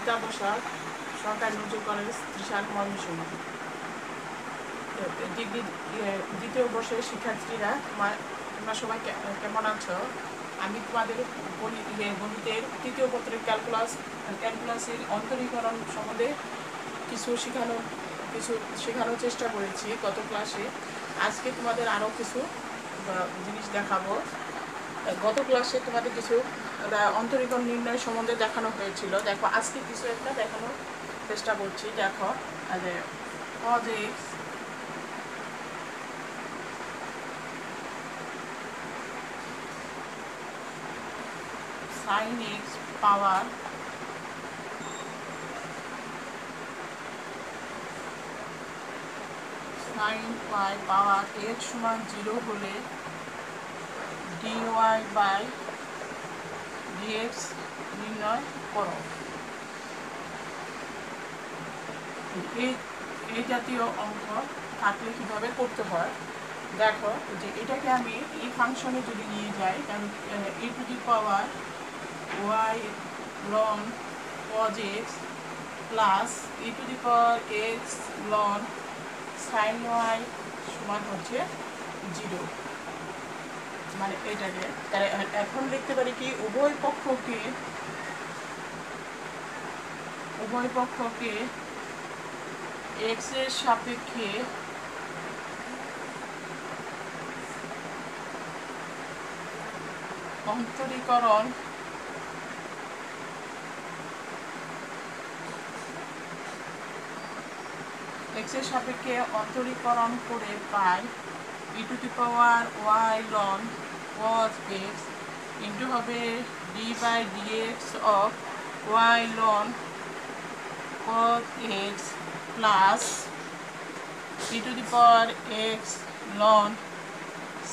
রীতা বসাক, সরকারি Nazrul college, Trishal, Mymensingh. Degree দ্বিতীয় বর্ষের শিক্ষার্থীরা তোমরা সবাই কেমন আছো? আমি তোমাদের গণিতের তৃতীয় পত্রের ক্যালকুলাসের অন্তরীকরণ সম্বন্ধে কিছু শেখানোর চেষ্টা করেছি গত ক্লাসে। আজকে তোমাদের আরও কিছু জিনিস দেখাবো। গত ক্লাসে তোমাদের কিছু অন্তরীকরণ নির্ণয় সম্বন্ধে দেখানো হয়েছিল। দেখো আজকে কিছু একটা দেখানোর চেষ্টা করছি। দেখো cos x sin x পাওয়ার sin y পাওয়ার x সমান 0 হলে dy বাই dx নির্ণয় করো। এই জাতীয় অঙ্ক থাকলে কিভাবে করতে হয় দেখো, যে এটাকে আমি এই ফাংশনে যদি নিয়ে যাই, কারণ e to the power y ln cos x plus e to the power x ln sin y সমান হচ্ছে 0, মানে এটাকে এখন লিখতে পারি কি উভয় পক্ষকে x এর সাপেক্ষে অন্তরীকরণ করে পাই e to the power y ln cos x into হবে d by dx of y ln cos x plus e to the power x ln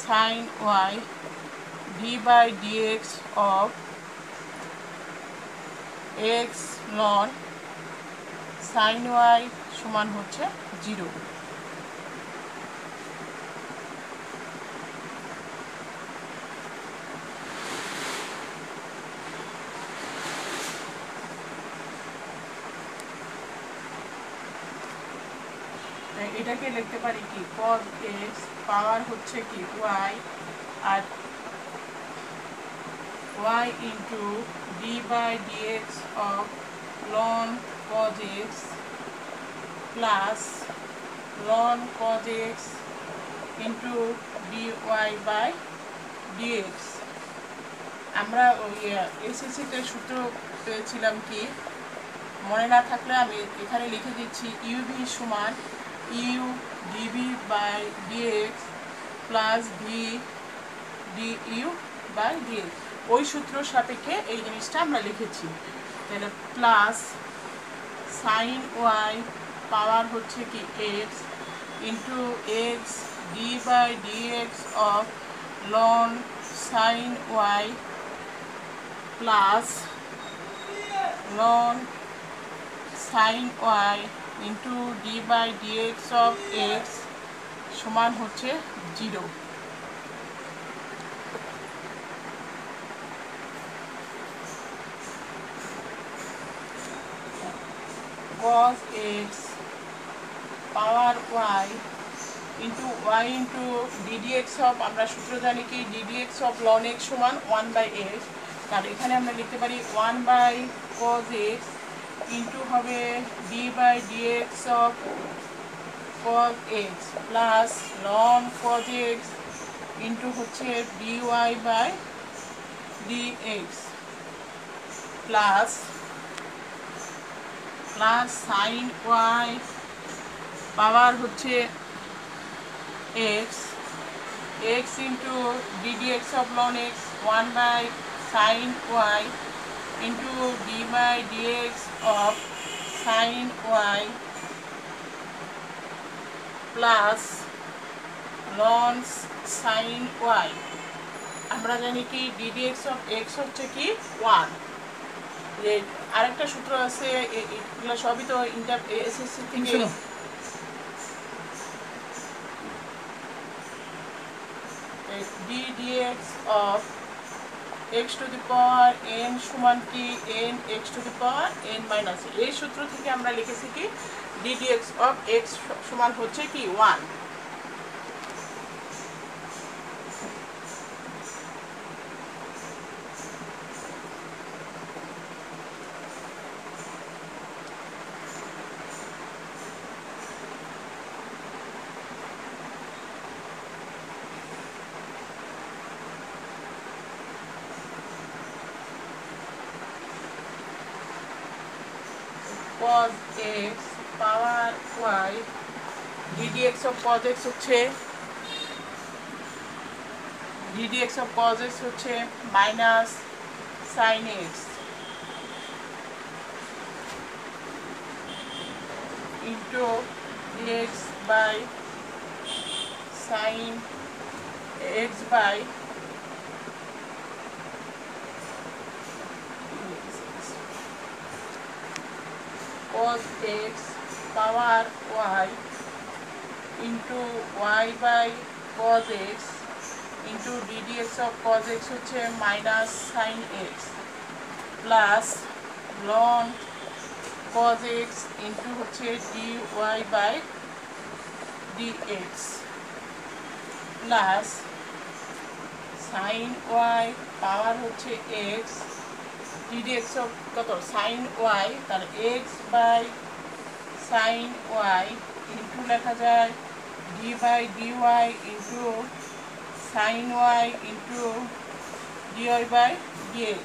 sin y d by dx of x ln sin y সমান হচ্ছে 0। এটাকে লিখতে পারি কি cos x পাওয়ার হচ্ছে কি y R y into d by dx of ln cos x plus ln cos x into dy by dx। আমরা ওই এসএসসিতে সূত্র পেয়েছিলাম কি, মনে না থাকলে আমি এখানে লিখে দিচ্ছি uv সমান u dv by dx plus v du by dx। ওই সূত্র সাপেক্ষে এই জিনিসটা আমরা লিখেছি। তাহলে প্লাস সাইন ওয়াই পাওয়ার হচ্ছে কি x into x d by dx of ln sine y plus ln sine y into d by dx of x সমান হচ্ছে 0। cos x power y into y into ddx of, আমরা সূত্র জানি কি ddx of ln x সমান 1 by x, তাহলে এখানে আমরা লিখতে পারি 1 বাই cos x ইন্টু হবে d by dx of cos x plus ln cos x into হচ্ছে dy by dx plus plus sine y power হচ্ছে x x into ddx of ln x 1 by sine y into d by dx of sine y plus ln sine y. আমরা জানি কি ddx of x হচ্ছে কি 1। আরেকটা সূত্র আছে, এগুলো সবই তো এসএসসি থেকে d dx of x to the power n সমান কি n x to the power n minus. এই সূত্র থেকে আমরা লিখেছি কি d dx অফ x সমান হচ্ছে কি 1। cos x power y ddx of cos x হচ্ছে ddx of cos x হচ্ছে minus sin x into dx by sin x by cos x power y into y by cos x into ddx of cos x হচ্ছে minus sin x plus ln cos x into হচ্ছে dy by dx plus sin y power হচ্ছে x ddx of কত sin y তার x by sin y into লেখা যায় d by dy into sin y into dy by dx।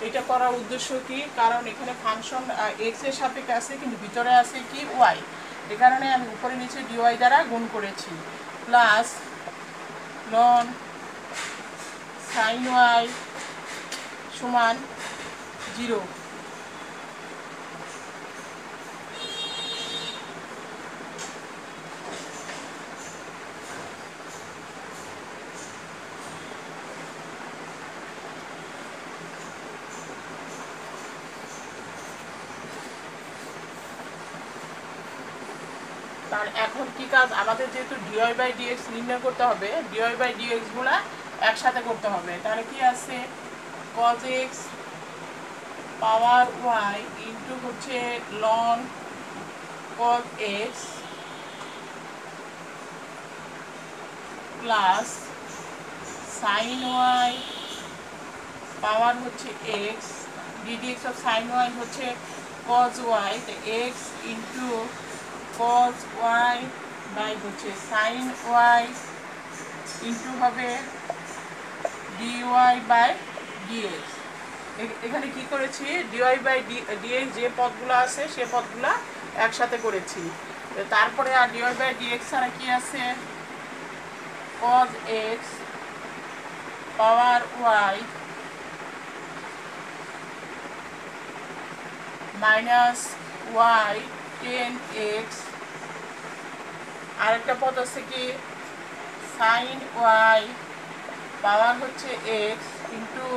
এটা করার উদ্দেশ্য কি, কারণ এখানে ফাংশন x এর সাপেক্ষে আছে কিন্তু ভিতরে আছে কি y, এই কারণে আমি উপরে নিচে dy দ্বারা গুণ করেছি প্লাস ln sin y সমান 0। তার এখন কি কাজ, আমাদের যেহেতু dy বাই dx নির্ণয় করতে হবে, dy বাই dx গুলা একসাথে করতে হবে। তাহলে কি আছে cos x power y into হচ্ছে ln cos x plus sin y power হচ্ছে x ddx of sin y হচ্ছে cos y, তো x into cos y by হচ্ছে sin y ইন্টু হবে dy বাই dx। এখানে কি করেছি dy বাই dx যে পদগুলো আছে সে পদগুলো একসাথে করেছি। তারপরে আর dy বাই dx ছাড়া কি আছে cos x power y minus y tan x, আরেকটা পদ আছে কি sin y পাওয়ার হচ্ছে x into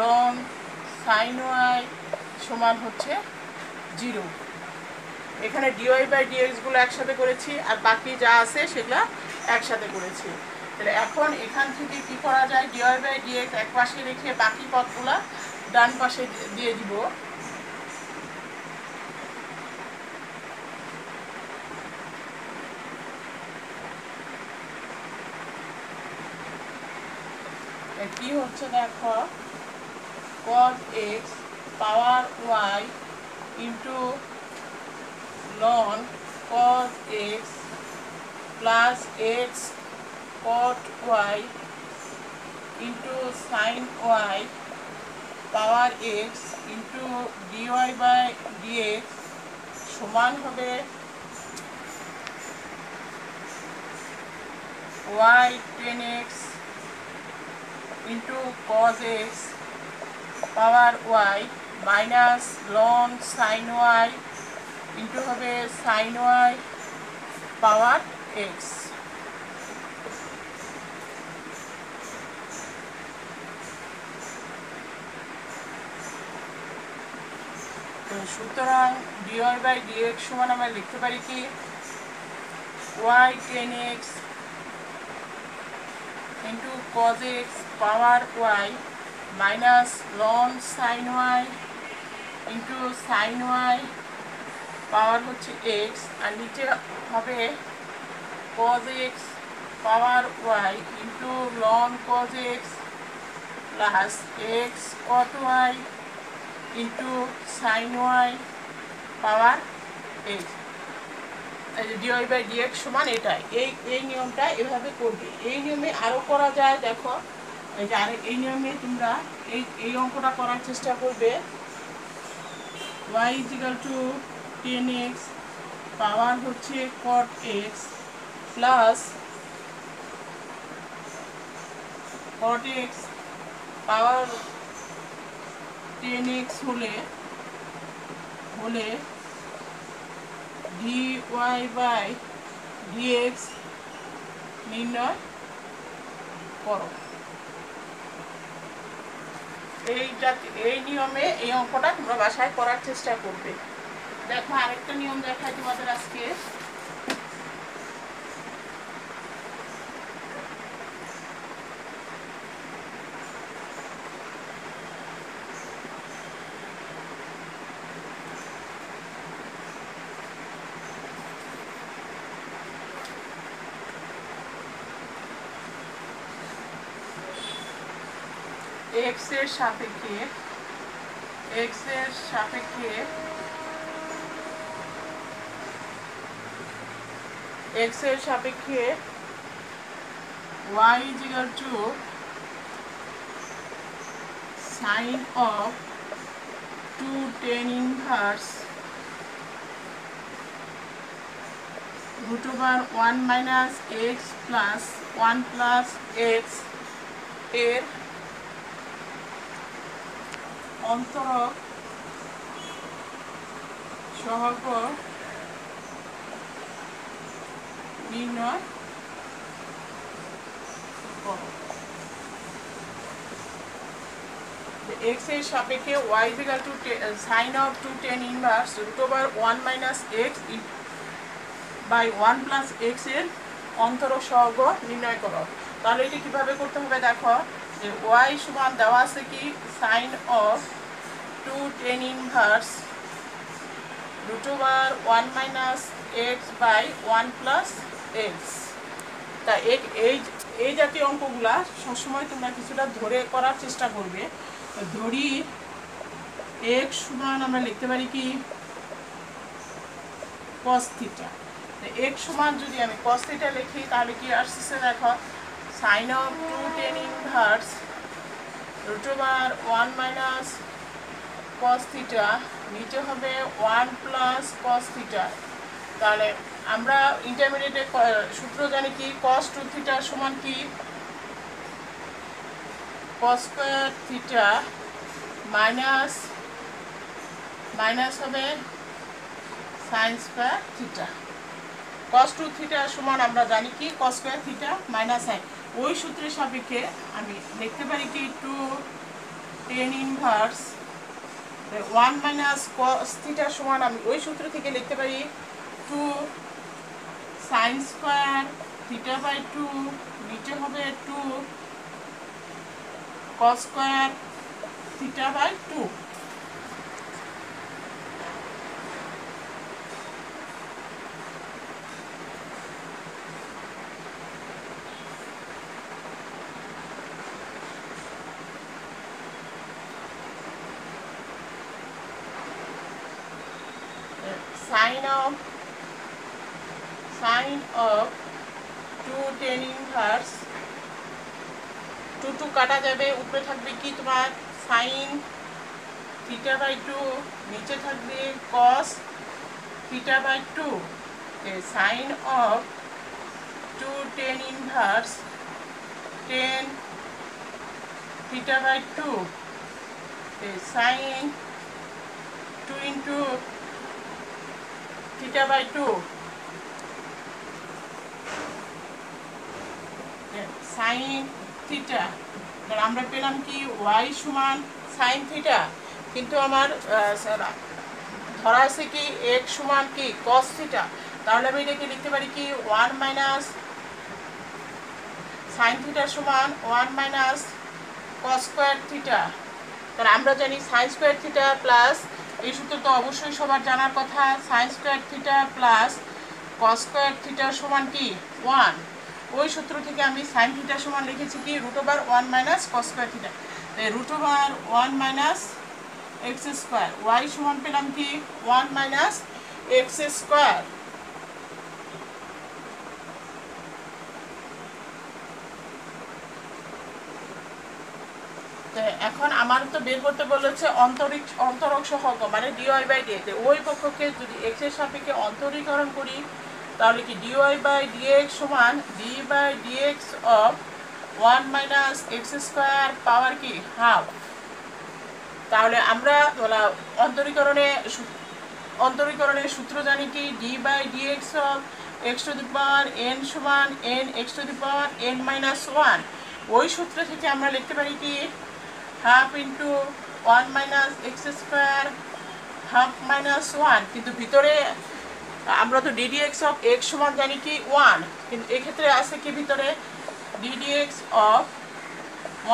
ln sin y সমান হচ্ছে 0। এখানে dy বাই dx গুলো একসাথে করেছি আর বাকি যা আছে সেগুলো একসাথে করেছি। তাহলে এখন এখান থেকে কি করা যায়, dy বাই dx এক পাশে রেখে বাকি পদগুলো ডান পাশে দিয়ে দিব। কি হচ্ছে দেখো cos x power y into ln cos x plus x cot y into sin y power x into dy by dx সমান হবে y tan x into cos x power y minus ln sin y into হবে sin y power x। সুতরাং dy by dx সমান আমরা লিখতে পারি কি y tan x into cos x power y minus ln sine y into sine y power হচ্ছে x, আর নিচে হবে cos x power y into ln cos x plus x cot y into sine y power x. Dy by dx সমান এটাই, এই নিয়মটা এভাবে করবে। এই নিয়মে আরও করা যায়, দেখো এই যে এই নিয়মে তোমরা এই অঙ্কটা করার চেষ্টা করবে। y = 10x পাওয়ার হচ্ছে cot x plus cot x পাওয়ার 10x হলে dy বাই dx নির্ণয় করো। এই নিয়মে এই অঙ্কটা তোমরা বাসায় করার চেষ্টা করবে। দেখো আরেকটা নিয়ম দেখাই তোমাদের আজকে। x এর সাপেক্ষে y = sin of 2 tan inverse √1 minus x plus 1 plus x এর অন্তরক সহগ নির্ণয় করো। x এর সাপেক্ষে y = sin of 2 tan inverse √1 minus x by 1 plus x এর অন্তরক সহগ নির্ণয় করো। তাহলে এটা কিভাবে করতে হবে দেখো, যে y সমান দেওয়া আছে কি sin of 2 tan inverse √1 minus x by 1 plus x। তা এই জাতীয় অঙ্কগুলা সবসময় তোমরা কিছুটা ধরে করার চেষ্টা করবে। ধরি x সমান আমরা লিখতে পারি কি cos থিটা। x সমান যদি আমি cos থিটা লিখি তাহলে কি আসছে দেখো, sin of 2 tan inverse √1 minus cos theta নিচে হবে 1 plus cos থিটা। তাহলে আমরা ইন্টারমিডিয়েটে সূত্র জানি কি cos 2 থিটা সমান কি cos স্কয়ার থিটা মাইনাস হবে sin square theta. cos 2 theta সমান আমরা জানি কি cos square theta minus sin। ওই সূত্রের সাপেক্ষে আমি লিখতে পারি কি 2 tan inverse 1 minus cos theta সমান আমি ওই সূত্র থেকে লিখতে পারি 2 sin স্কয়ার থিটা বাই 2 নিচে হবে 2 cos square theta by 2। sin of 2 tan inverse 2 কাটা যাবে, উপরে থাকবে কি তোমার sin থিটা বাই 2, নিচে থাকবে cos theta by 2। sin of 2 tan inverse tan theta by 2 sin 2 into theta by 2 sin theta. আমরা পেলাম কি y সমান sin থিটা, কিন্তু আমার ধরা আছে কি x সমান কি cos থিটা। তাহলে আমি এটাকে লিখতে পারি কি 1 minus sin থিটা সমান 1 minus cos স্কয়ার থিটা। তাহলে আমরা জানি sin স্কয়ার থিটা প্লাস, এই সূত্র তো অবশ্যই সবার জানার কথা, sin square theta plus cos square theta সমান কি 1। ওই সূত্র থেকে আমি sin থিটা সমান লিখেছি কি √1 minus cos square theta. √1 minus x square, y সমান পেলাম কি 1 মাইনাস x স্কয়ার। এখন আমার তো বের করতে বলেছে অন্তরক সহগ মানে dy/dx। ওই পক্ষকে যদি x এর সাপেক্ষে অন্তরীকরণ করি তাহলে কি dy/dx সমান d/dx of 1 minus x square power কি হাফ। তাহলে আমরা অন্তরীকরণের সূত্র জানি কি d/dx of x to the power n সমান n x to the power n minus 1। ওই সূত্র থেকে আমরা লিখতে পারি কি half into 1 minus x square half minus 1। কিন্তু ভিতরে আমরা তো ddx অফ x সমান জানি কি 1, কিন্তু এক্ষেত্রে আছে কি ভিতরে ddx of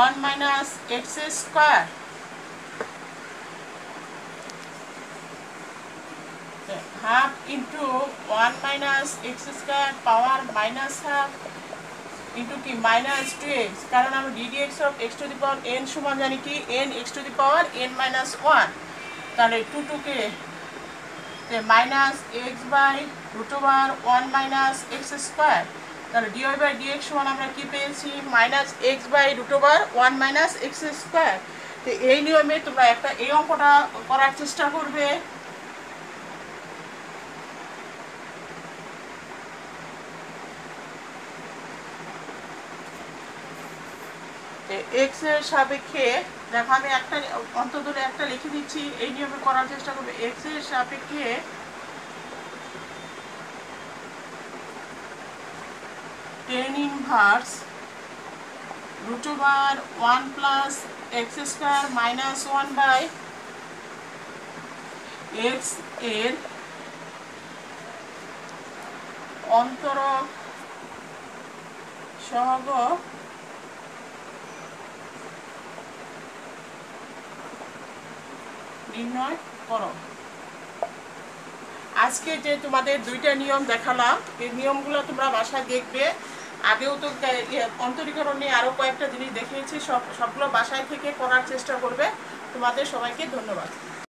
1 minus x square. Half into 1 minus x square power minus half into কি মাইনাস 2x, কারণ আমরা ddx of x to the power n সমান জানি কি n x to the power n minus 1। তাহলে 2 কে minus x by √1 minus x square. তাহলে dy/dx সমান আমরা কি পেয়েছি minus x by √1 minus x square. তো এই নিয়মে তোমরা একটা এই অঙ্কটা করার চেষ্টা করবে। x এর সাপেক্ষে দেখো আমি একটা অন্তত একটা লিখে দিচ্ছি, এই নিয়মে করার চেষ্টা করবে। x এর সাপেক্ষে tan inverse √1 plus x square minus 1 by x এর অন্তরক সহগ নির্ণয় করো। আজকে যে তোমাদের দুইটা নিয়ম দেখালাম, এই নিয়মগুলো তোমরা বাসায় দেখবে। আগেও তো অন্তরীকরণ নিয়ে আরও কয়েকটা জিনিস দেখিয়েছি, সবগুলো বাসায় থেকে করার চেষ্টা করবে। তোমাদের সবাইকে ধন্যবাদ।